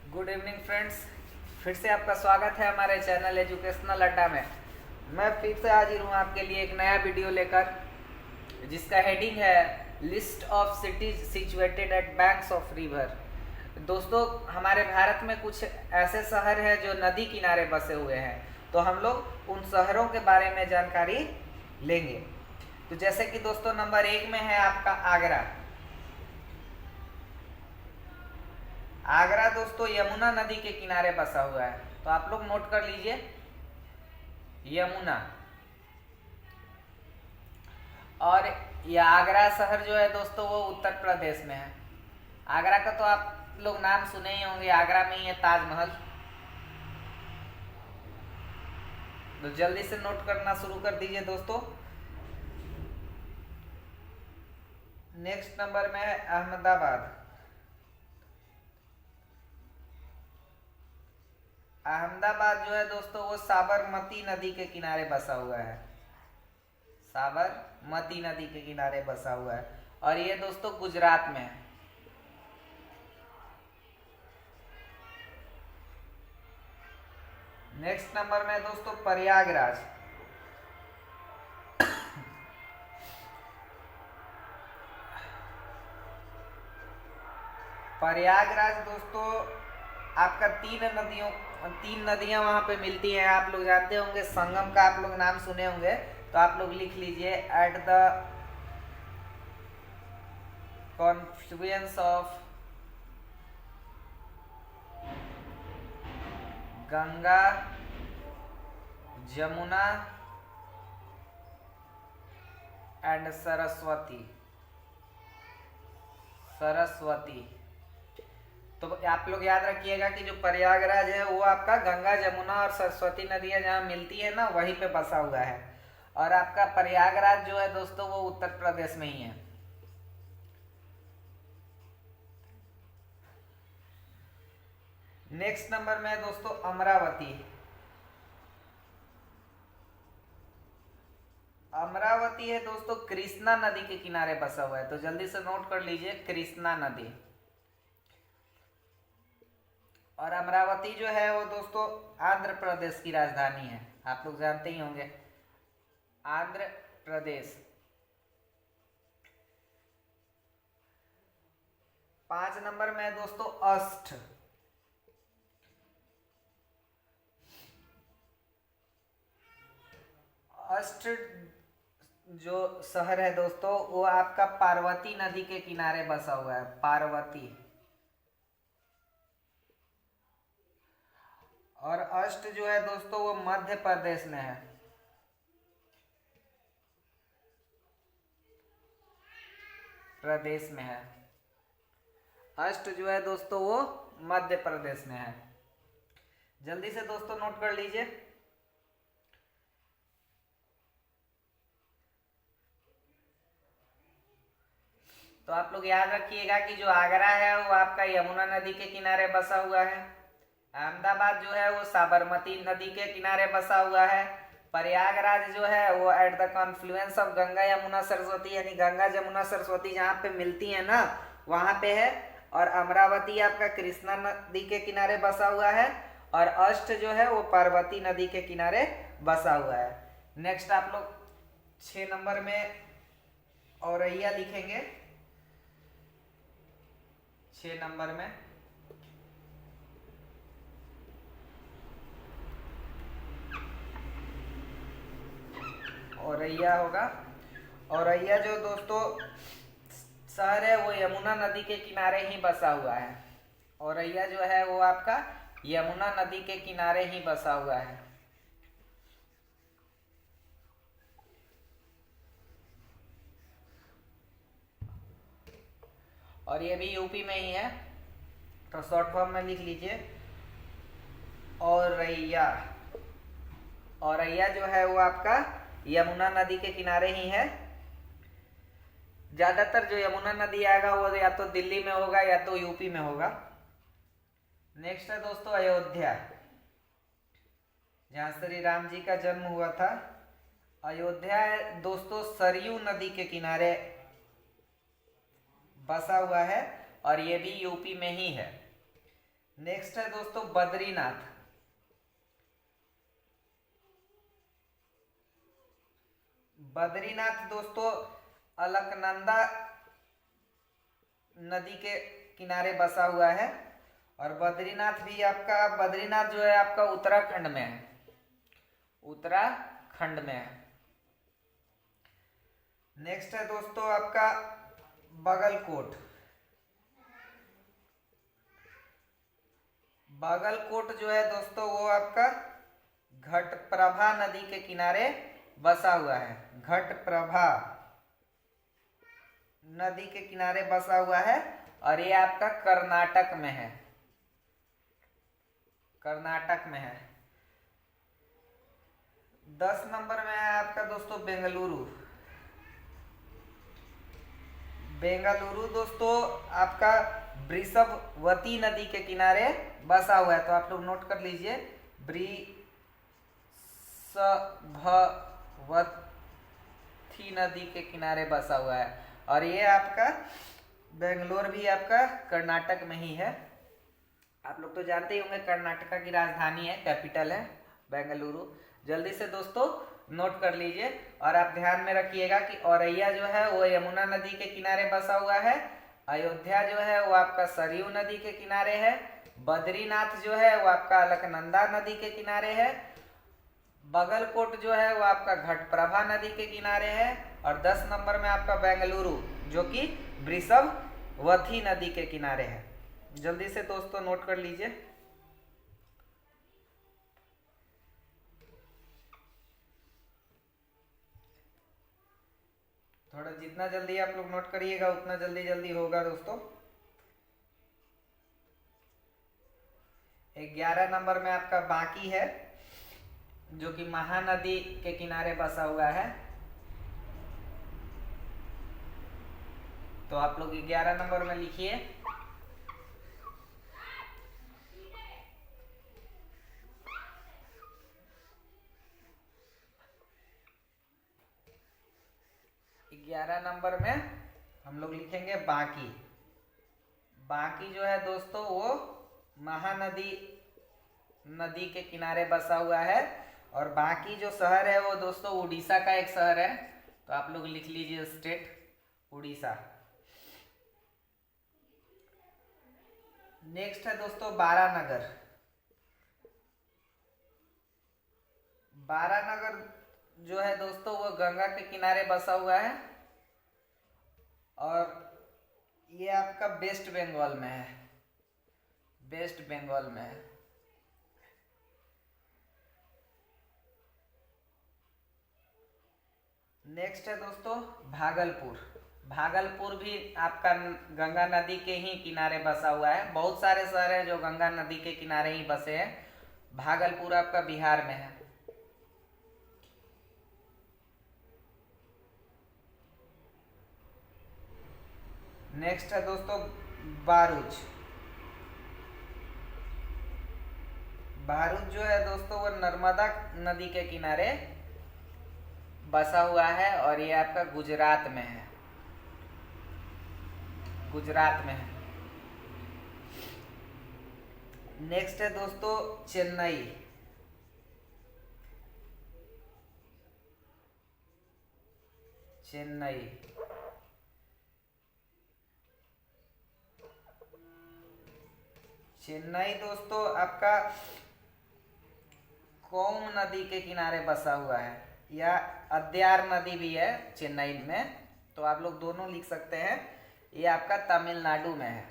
Good evening friends. फिर से आपका स्वागत है हमारे चैनल एजुकेशनल अड्डा में। मैं फिर से हाजिर हूँ आपके लिए एक नया वीडियो लेकर, जिसका हेडिंग है list of cities situated at banks of river. दोस्तों, हमारे भारत में कुछ ऐसे शहर हैं जो नदी किनारे बसे हुए हैं, तो हम लोग उन शहरों के बारे में जानकारी लेंगे। तो जैसे कि दोस्तों, नंबर 1 में है आपका आगरा। आगरा दोस्तों यमुना नदी के किनारे बसा हुआ है, तो आप लोग नोट कर लीजिए यमुना। और यह आगरा शहर जो है दोस्तों वो उत्तर प्रदेश में है। आगरा का तो आप लोग नाम सुने ही होंगे, आगरा में ही है ताजमहल। तो जल्दी से नोट करना शुरू कर दीजिए दोस्तों। नेक्स्ट नंबर में है अहमदाबाद। अहमदाबाद जो है दोस्तों वो साबरमती नदी के किनारे बसा हुआ है। साबरमती नदी के किनारे बसा हुआ है, और ये दोस्तों गुजरात में है। नेक्स्ट नंबर में दोस्तों प्रयागराज। प्रयागराज दोस्तों आपका तीन नदियां वहां पे मिलती हैं। आप लोग जानते होंगे, संगम का आप लोग नाम सुने होंगे, तो आप लोग लिख लीजिए at the Confluence of Ganga, Jamuna and Saraswati. तो आप लोग याद रखिएगा कि जो प्रयागराज है वो आपका गंगा, जमुना और सरस्वती नदियां जहाँ मिलती है ना, वहीं पे बसा हुआ है। और आपका प्रयागराज जो है दोस्तों वो उत्तर प्रदेश में ही है। नेक्स्ट नंबर में है दोस्तों अमरावती। अमरावती है दोस्तों कृष्णा नदी के किनारे बसा हुआ है, तो जल्दी से नोट कर लीजिए कृष्णा नदी। और अमरावती जो है वो दोस्तों आंध्र प्रदेश की राजधानी है, आप लोग जानते ही होंगे, आंध्र प्रदेश। 5 नंबर में है दोस्तों अष्ट। अष्ट जो शहर है दोस्तों वो आपका पार्वती नदी के किनारे बसा हुआ है, पार्वती। और अष्ट जो है दोस्तों वो मध्य प्रदेश में है। प्रदेश में है। अष्ट जो है दोस्तों वो मध्य प्रदेश में है। जल्दी से दोस्तों नोट कर लीजिए। तो आप लोग याद रखिएगा कि जो आगरा है वो आपका यमुना नदी के किनारे बसा हुआ है। अहमदाबाद जो है वो साबरमती नदी के किनारे बसा हुआ है। प्रयागराज जो है वो at the Confluence of Ganga, Yamuna, Saraswati, यानी गंगा, जमुना, सरस्वती जहाँ पे मिलती है ना वहाँ पे है। और अमरावती आपका कृष्णा नदी के किनारे बसा हुआ है। और अष्ट जो है वो पार्वती नदी के किनारे बसा हुआ है। नेक्स्ट आप लोग 6 नंबर में औरैया लिखेंगे। 6 नंबर में औरैया होगा। औरैया जो दोस्तों शहर है वो यमुना नदी के किनारे ही बसा हुआ है। औरैया जो है वो आपका यमुना नदी के किनारे ही बसा हुआ है। और ये भी यूपी में ही है, तो शॉर्ट फॉर्म में लिख लीजिए औरैया। औरैया जो है वो आपका यमुना नदी के किनारे ही है। ज्यादातर जो यमुना नदी आएगा वो या तो दिल्ली में होगा या तो यूपी में होगा। नेक्स्ट है दोस्तों अयोध्या, जहां श्री राम जी का जन्म हुआ था। अयोध्या दोस्तों सरयू नदी के किनारे बसा हुआ है, और ये भी यूपी में ही है। नेक्स्ट है दोस्तों बद्रीनाथ। बद्रीनाथ दोस्तों अलकनंदा नदी के किनारे बसा हुआ है। और बद्रीनाथ भी आपका, बद्रीनाथ जो है आपका उत्तराखंड में है, उत्तराखंड में है। नेक्स्ट है दोस्तों आपका बागलकोट। बागलकोट जो है दोस्तों वो आपका घटप्रभा नदी के किनारे बसा हुआ है। घटप्रभा नदी के किनारे बसा हुआ है और ये आपका कर्नाटक में है, कर्नाटक में है। 10 नंबर में है आपका दोस्तों बेंगलुरु। बेंगलुरु दोस्तों आपका वृषभवती नदी के किनारे बसा हुआ है, तो आप लोग नोट कर लीजिए, वृषभवती नदी के किनारे बसा हुआ है। और ये आपका बेंगलोर भी आपका कर्नाटक में ही है। आप लोग तो जानते ही होंगे कर्नाटका की राजधानी है, कैपिटल है बेंगलुरु। जल्दी से दोस्तों नोट कर लीजिए और आप ध्यान में रखिएगा कि औरैया जो है वो यमुना नदी के किनारे बसा हुआ है। अयोध्या जो है वो आपका सरयू नदी के किनारे है। बद्रीनाथ जो है वो आपका अलकनंदा नदी के किनारे है। बागलकोट जो है वो आपका घटप्रभा नदी के किनारे है। और 10 नंबर में आपका बेंगलुरु जो कि वृषभवती नदी के किनारे है। जल्दी से दोस्तों नोट कर लीजिए। थोड़ा जितना जल्दी आप लोग नोट करिएगा उतना जल्दी जल्दी होगा दोस्तों। 11 नंबर में आपका बांकी है जो कि महानदी के किनारे बसा हुआ है। तो आप लोग 11 नंबर में लिखिए। ग्यारह नंबर में हम लोग लिखेंगे बांकी। बांकी जो है दोस्तों वो महानदी नदी के किनारे बसा हुआ है। और बांकी जो शहर है वो दोस्तों उड़ीसा का एक शहर है, तो आप लोग लिख लीजिए स्टेट उड़ीसा। नेक्स्ट है दोस्तों बारानगर। बारानगर जो है दोस्तों वो गंगा के किनारे बसा हुआ है और ये आपका वेस्ट बंगाल में है, वेस्ट बंगाल में है। नेक्स्ट है दोस्तों भागलपुर। भागलपुर भी आपका गंगा नदी के ही किनारे बसा हुआ है। बहुत सारे शहर हैं जो गंगा नदी के किनारे ही बसे हैं। भागलपुर आपका बिहार में है। नेक्स्ट है दोस्तों बारूच। बारूच जो है दोस्तों वो नर्मदा नदी के किनारे बसा हुआ है और ये आपका गुजरात में है, गुजरात में है। नेक्स्ट है दोस्तों चेन्नई। चेन्नई चेन्नई दोस्तों आपका कोम नदी के किनारे बसा हुआ है या अद्यार नदी भी है चेन्नई में, तो आप लोग दोनों लिख सकते हैं। ये आपका तमिलनाडु में है।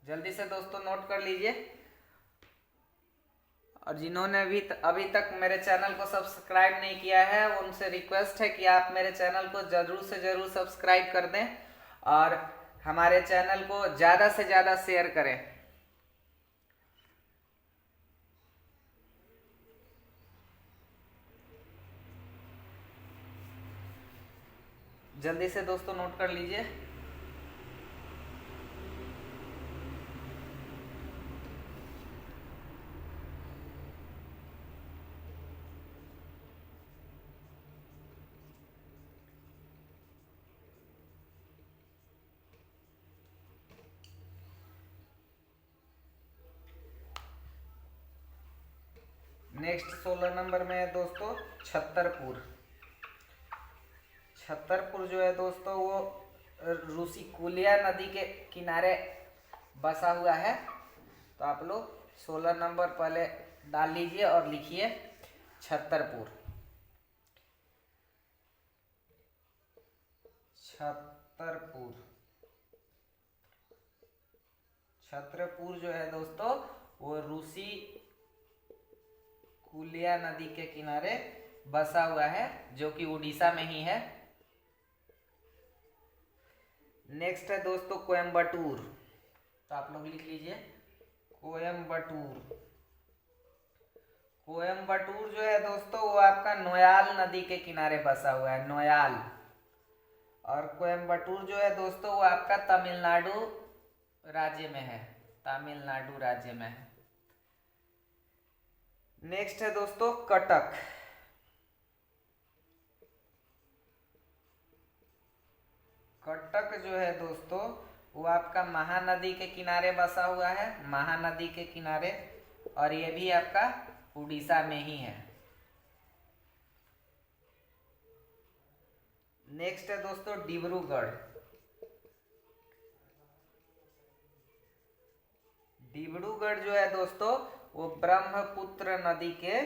जल्दी से दोस्तों नोट कर लीजिए। और जिन्होंने अभी तक मेरे चैनल को सब्सक्राइब नहीं किया है उनसे रिक्वेस्ट है कि आप मेरे चैनल को जरूर से जरूर सब्सक्राइब कर दें और हमारे चैनल को ज़्यादा से ज़्यादा शेयर करें। जल्दी से दोस्तों नोट कर लीजिए। नेक्स्ट 16 नंबर में है दोस्तों छतरपुर। छतरपुर जो है दोस्तों वो रुशिकुलिया नदी के किनारे बसा हुआ है। तो आप लोग 16 नंबर पहले डाल लीजिए और लिखिए छतरपुर। छतरपुर, छतरपुर जो है दोस्तों वो रुशिकुलिया नदी के किनारे बसा हुआ है, जो कि उड़ीसा में ही है। नेक्स्ट है दोस्तों कोयम्बटूर। तो आप लोग लिख लीजिए कोयम्बटूर। कोयम्बटूर जो है दोस्तों वो आपका नोयाल नदी के किनारे बसा हुआ है, नोयाल। और कोयम्बटूर जो है दोस्तों वो आपका तमिलनाडु राज्य में है, तमिलनाडु राज्य में है। नेक्स्ट है दोस्तों कटक। कटक जो है दोस्तों वो आपका महानदी के किनारे बसा हुआ है, महानदी के किनारे, और ये भी आपका उड़ीसा में ही है। नेक्स्ट है दोस्तों डिब्रूगढ़। डिब्रूगढ़ जो है दोस्तों वो ब्रह्मपुत्र नदी के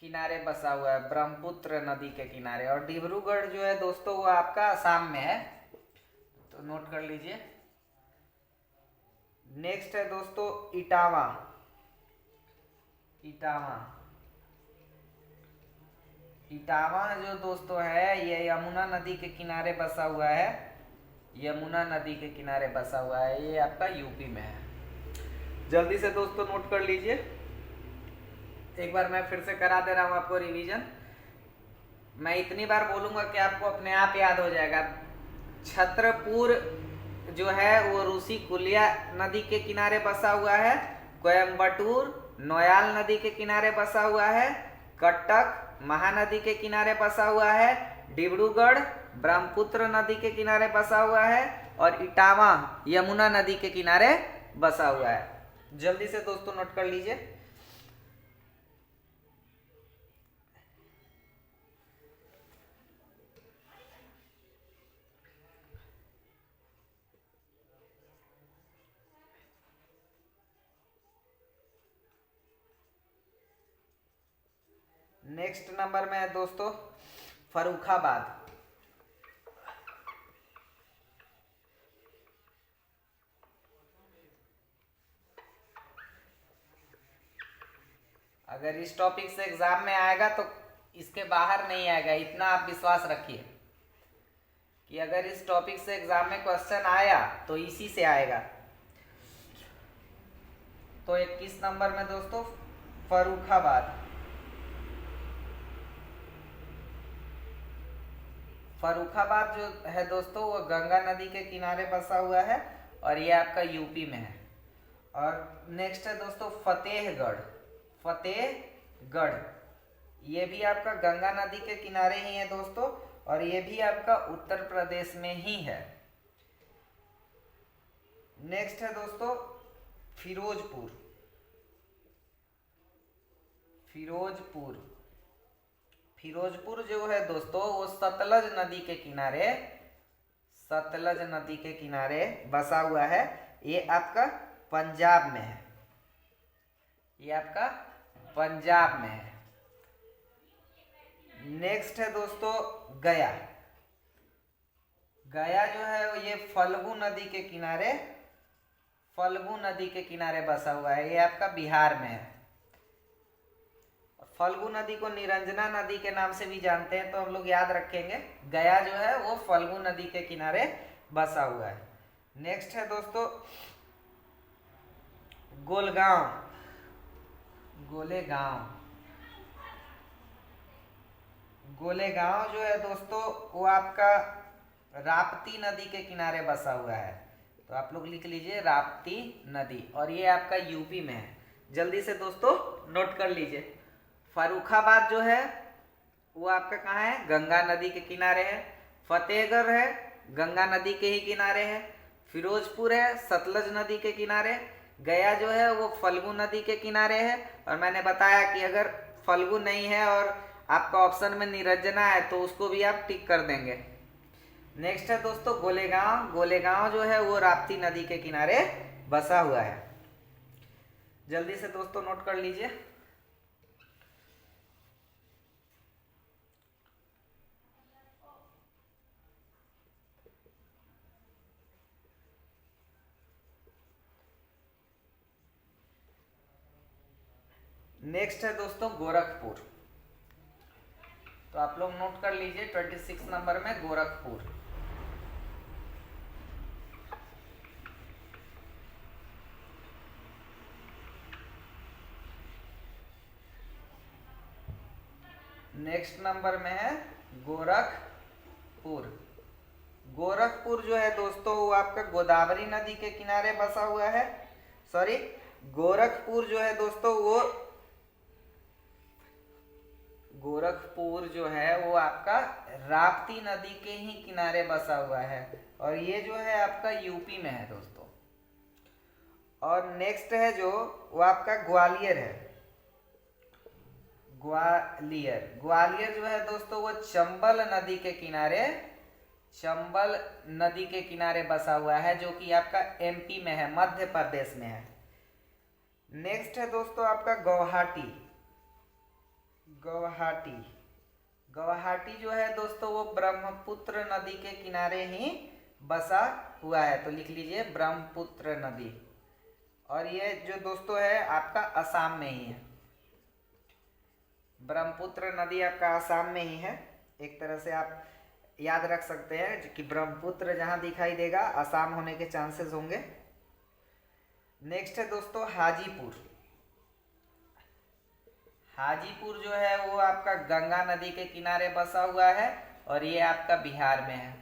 किनारे बसा हुआ है, ब्रह्मपुत्र नदी के किनारे। और डिब्रूगढ़ जो है दोस्तों वो आपका असम में है, तो नोट कर लीजिए। नेक्स्ट है दोस्तों इटावा। इटावा, इटावा जो दोस्तों है ये यमुना नदी के किनारे बसा हुआ है, यमुना नदी के किनारे बसा हुआ है, ये आपका यूपी में है। जल्दी से दोस्तों नोट कर लीजिए। एक बार मैं फिर से करा दे रहा हूं आपको रिवीजन। मैं इतनी बार बोलूंगा कि आपको अपने आप याद हो जाएगा। छतरपुर जो है वो रुशिकुलिया नदी के किनारे बसा हुआ है। कोयम्बटूर नोयाल नदी के किनारे बसा हुआ है। कटक महानदी के किनारे बसा हुआ है। डिब्रूगढ़ ब्रह्मपुत्र नदी के किनारे बसा हुआ है। और इटावा यमुना नदी के किनारे बसा हुआ है। जल्दी से दोस्तों नोट कर लीजिए। नेक्स्ट नंबर में है दोस्तों फर्रुखाबाद। अगर इस टॉपिक से एग्जाम में आएगा तो इसके बाहर नहीं आएगा, इतना आप विश्वास रखिए कि अगर इस टॉपिक से एग्जाम में क्वेश्चन आया तो इसी से आएगा। तो 21 नंबर में दोस्तों फर्रुखाबाद। फर्रुखाबाद जो है दोस्तों वो गंगा नदी के किनारे बसा हुआ है और ये आपका यूपी में है। और नेक्स्ट है दोस्तों फतेहगढ़। फतेहगढ़ ये भी आपका गंगा नदी के किनारे ही है दोस्तों, और ये भी आपका उत्तर प्रदेश में ही है। नेक्स्ट है दोस्तों फिरोजपुर। फिरोजपुर, फिरोजपुर जो है दोस्तों वो सतलज नदी के किनारे, सतलज नदी के किनारे बसा हुआ है। ये आपका पंजाब में है, ये आपका पंजाब में है। नेक्स्ट है दोस्तों गया। गया जो है ये फल्गु नदी के किनारे, फल्गु नदी के किनारे बसा हुआ है, ये आपका बिहार में है। फल्गु नदी को निरंजना नदी के नाम से भी जानते हैं, तो हम लोग याद रखेंगे गया जो है वो फल्गु नदी के किनारे बसा हुआ है। नेक्स्ट है दोस्तों गोलगांव। गोलेगांव, गोलेगांव जो है दोस्तों वो आपका राप्ती नदी के किनारे बसा हुआ है, तो आप लोग लिख लीजिए राप्ती नदी, और ये आपका यूपी में है। जल्दी से दोस्तों नोट कर लीजिए। फर्रुखाबाद जो है वो आपका कहाँ है, गंगा नदी के किनारे है। फतेहगढ़ है गंगा नदी के ही किनारे है। फिरोजपुर है सतलज नदी के किनारे। गया जो है वो फल्गु नदी के किनारे है, और मैंने बताया कि अगर फल्गु नहीं है और आपका ऑप्शन में निरंजना है तो उसको भी आप टिक कर देंगे। नेक्स्ट है दोस्तों गोलेगांव। गोलेगांव जो है वो राप्ती नदी के किनारे बसा हुआ है। जल्दी से दोस्तों नोट कर लीजिए। नेक्स्ट है दोस्तों गोरखपुर। तो आप लोग नोट कर लीजिए 26 नंबर में गोरखपुर। नेक्स्ट नंबर में है गोरखपुर। गोरखपुर जो है दोस्तों वो आपका गोदावरी नदी के किनारे बसा हुआ है। सॉरी, गोरखपुर जो है दोस्तों वो गोरखपुर जो है वो आपका राप्ती नदी के ही किनारे बसा हुआ है, और ये जो है आपका यूपी में है दोस्तों। और नेक्स्ट है जो वो आपका ग्वालियर है। ग्वालियर, ग्वालियर जो है दोस्तों वो चंबल नदी के किनारे, चंबल नदी के किनारे बसा हुआ है, जो कि आपका एमपी में है, मध्य प्रदेश में है। नेक्स्ट है दोस्तों आपका गुवाहाटी। गुवाहाटी, गुवाहाटी जो है दोस्तों वो ब्रह्मपुत्र नदी के किनारे ही बसा हुआ है, तो लिख लीजिए ब्रह्मपुत्र नदी। और ये जो दोस्तों है आपका असम में ही है। ब्रह्मपुत्र नदी आपका असम में ही है। एक तरह से आप याद रख सकते हैं कि ब्रह्मपुत्र जहां दिखाई देगा असम होने के चांसेस होंगे। नेक्स्ट है दोस्तों हाजीपुर। हाजीपुर जो है वो आपका गंगा नदी के किनारे बसा हुआ है, और ये आपका बिहार में है।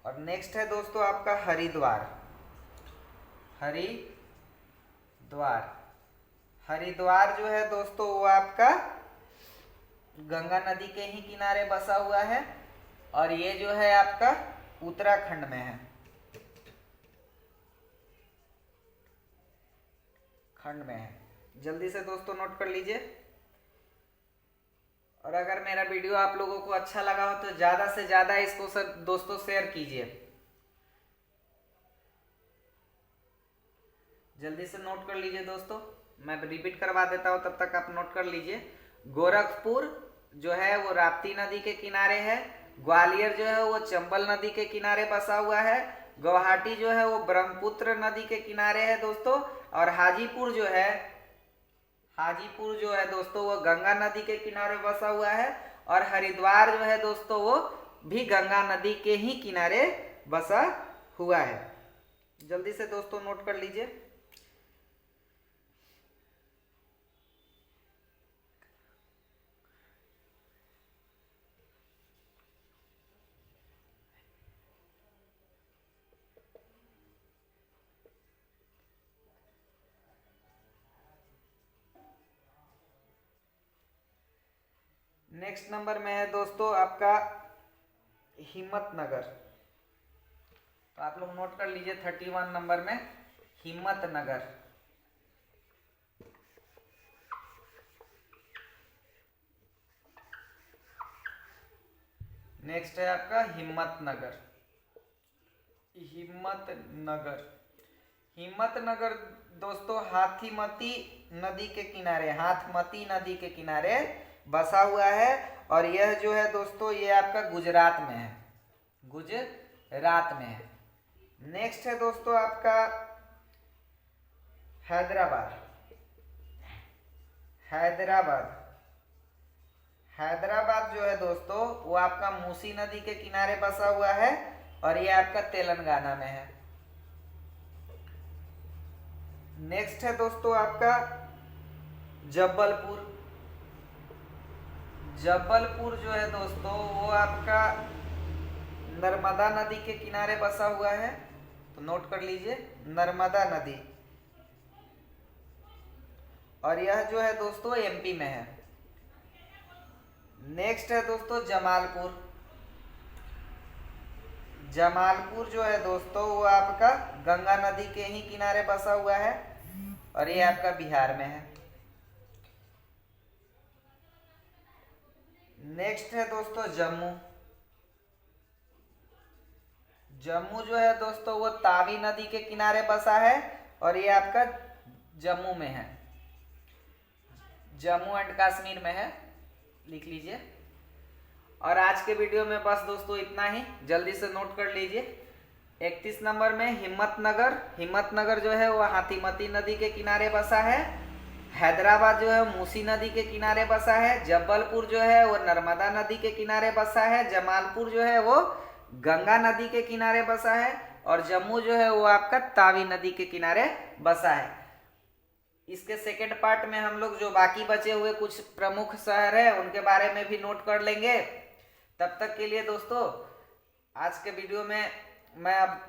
और नेक्स्ट है दोस्तों आपका हरिद्वार। हरिद्वार, हरिद्वार जो है दोस्तों वो आपका गंगा नदी के ही किनारे बसा हुआ है, और ये जो है आपका उत्तराखंड में है, खंड में है। जल्दी से दोस्तों नोट कर लीजिए। और अगर मेरा वीडियो आप लोगों को अच्छा लगा हो तो ज्यादा से ज्यादा इसको दोस्तों शेयर कीजिए। जल्दी से नोट कर लीजिए दोस्तों, मैं रिपीट करवा देता हूं, तब तक आप नोट कर लीजिए। गोरखपुर जो है वो राप्ती नदी के किनारे है। ग्वालियर जो है वो चंबल नदी के किनारे बसा हुआ है। गुवाहाटी जो है वो ब्रह्मपुत्र नदी के किनारे है दोस्तों। और हाजीपुर जो है दोस्तों वो गंगा नदी के किनारे बसा हुआ है। और हरिद्वार जो है दोस्तों वो भी गंगा नदी के ही किनारे बसा हुआ है। जल्दी से दोस्तों नोट कर लीजिए। नेक्स्ट नंबर में है दोस्तों आपका हिम्मतनगर। तो आप लोग नोट कर लीजिए 31 नंबर में हिम्मतनगर। नेक्स्ट है आपका हिम्मतनगर। हिम्मतनगर, हिम्मतनगर दोस्तों हाथीमती नदी के किनारे, हाथमती नदी के किनारे बसा हुआ है। और यह जो है दोस्तों ये आपका गुजरात में है, गुजरात में है। नेक्स्ट है दोस्तों आपका हैदराबाद। हैदराबाद, हैदराबाद जो है दोस्तों वो आपका मूसी नदी के किनारे बसा हुआ है, और ये आपका तेलंगाना में है। नेक्स्ट है दोस्तों आपका जबलपुर। जबलपुर जो है दोस्तों वो आपका नर्मदा नदी के किनारे बसा हुआ है, तो नोट कर लीजिए नर्मदा नदी। और यह जो है दोस्तों एमपी में है। नेक्स्ट है दोस्तों जमालपुर। जमालपुर जो है दोस्तों वो आपका गंगा नदी के ही किनारे बसा हुआ है और ये आपका बिहार में है। नेक्स्ट है दोस्तों जम्मू। जम्मू जो है दोस्तों वो तावी नदी के किनारे बसा है और ये आपका जम्मू में है, जम्मू एंड कश्मीर में है, लिख लीजिए। और आज के वीडियो में बस दोस्तों इतना ही, जल्दी से नोट कर लीजिए। 31 नंबर में हिम्मतनगर। हिम्मतनगर जो है वो हाथीमती नदी के किनारे बसा है। हैदराबाद जो है मूसी नदी के किनारे बसा है। जबलपुर जो है वो नर्मदा नदी के किनारे बसा है। जमालपुर जो है वो गंगा नदी के किनारे बसा है और जम्मू जो है वो आपका तावी नदी के किनारे बसा है। इसके सेकेंड पार्ट में हम लोग जो बाकी बचे हुए कुछ प्रमुख शहर है उनके बारे में भी नोट कर लेंगे। तब तक के लिए दोस्तों आज के वीडियो में मैं अब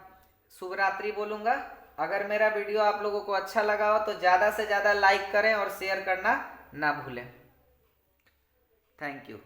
शुभ रात्रि बोलूंगा। अगर मेरा वीडियो आप लोगों को अच्छा लगा हो तो ज़्यादा से ज़्यादा लाइक करें और शेयर करना ना भूलें। Thank you.